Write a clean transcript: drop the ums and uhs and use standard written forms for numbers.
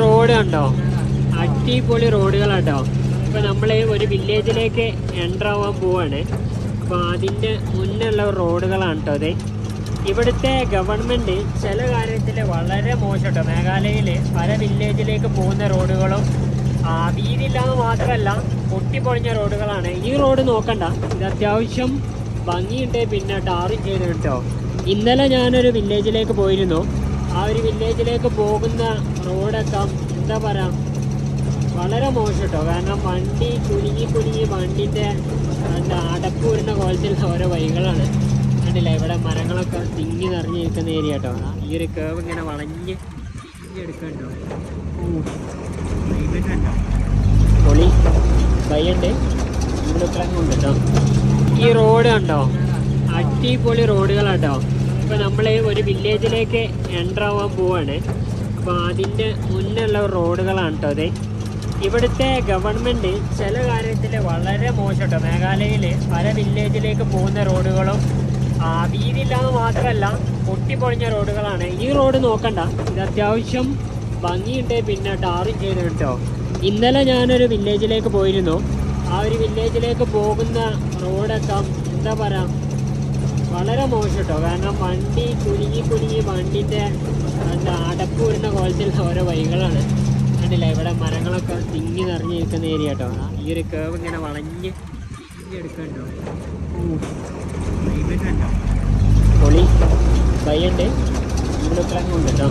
Road കണ്ടോ, അടിപൊളി റോഡുകളാട്ടോ. ഇപ്പൊ നമ്മള് ഒരു വില്ലേജിലേക്ക് എൻ്റർ ആവാൻ പോവാണ്. അപ്പോൾ അതിൻ്റെ മുന്നുള്ള റോഡുകളാണ് കേട്ടോ അത്. ഇവിടുത്തെ ഗവൺമെൻറ് ചില കാര്യത്തിൽ വളരെ മോശം കേട്ടോ. മേഘാലയയിൽ പല വില്ലേജിലേക്ക് പോകുന്ന റോഡുകളും വീതിയില്ലാന്ന് മാത്രമല്ല പൊട്ടിപ്പൊളിഞ്ഞ റോഡുകളാണ്. ഈ റോഡ് നോക്കണ്ട, ഇത് അത്യാവശ്യം ഭംഗിയുണ്ട്, പിന്നെ ടാറും ചെയ്ത് കേട്ടോ. ഇന്നലെ ഞാനൊരു വില്ലേജിലേക്ക് പോയിരുന്നു. ആ ഒരു വില്ലേജിലേക്ക് പോകുന്ന റോഡൊക്കെ എന്താ പറയുക, വളരെ മോശം കേട്ടോ. കാരണം വണ്ടി കുലുങ്ങി വണ്ടിൻ്റെ എന്താ അടപ്പ് വരുന്ന കോലത്തിൽ ഓരോ വഴികളാണ്. കണ്ടില്ല, ഇവിടെ മരങ്ങളൊക്കെ തിങ്ങി നിറഞ്ഞിരിക്കുന്ന ഏരിയ കേട്ടോ. ഈ ഒരു കേവ് ഇങ്ങനെ വളഞ്ഞ് എടുക്കണ്ടോ, പൊളി കൈയുണ്ട്, ഇവിടെയൊക്കെ ഉണ്ട് കേട്ടോ. ഈ റോഡ് കണ്ടോ, അടിപൊളി റോഡുകളാട്ടോ. ഇപ്പം നമ്മൾ ഒരു വില്ലേജിലേക്ക് എൻ്റർ ആവാൻ പോവാണ്. അപ്പോൾ അതിൻ്റെ മുന്നുള്ള റോഡുകളാണ് കേട്ടോ അത്. ഇവിടുത്തെ ഗവൺമെൻറ് ചില കാര്യത്തിൽ വളരെ മോശം കേട്ടോ. മേഘാലയയിൽ പല വില്ലേജിലേക്ക് പോകുന്ന റോഡുകളും വീതിയില്ലാന്ന് മാത്രമല്ല പൊട്ടിപ്പൊളിഞ്ഞ റോഡുകളാണ്. ഈ റോഡ് നോക്കണ്ട, ഇത് അത്യാവശ്യം ഭംഗിയുണ്ട്, പിന്നെ ടാറും ചെയ്ത് കേട്ടോ. ഇന്നലെ ഞാനൊരു വില്ലേജിലേക്ക് പോയിരുന്നു. ആ ഒരു വില്ലേജിലേക്ക് പോകുന്ന റോഡൊക്കെ എന്താ പറയുക, വളരെ മോശം കേട്ടോ. കാരണം വണ്ടി കുലുങ്ങി വണ്ടിൻ്റെ എന്താ അടപ്പ് വരുന്ന കോലത്തിൽ ഓരോ വഴികളാണ്. കണ്ടില്ല, ഇവിടെ മരങ്ങളൊക്കെ തിങ്ങി നിറഞ്ഞിരിക്കുന്ന ഏരിയ കേട്ടോ. ഈ ഒരു കേവ് ഇങ്ങനെ വളഞ്ഞ് എടുക്കണ്ടോ, പൊളി കൈയുണ്ട്, ഇവിടെയൊക്കെ ഉണ്ട് കേട്ടോ.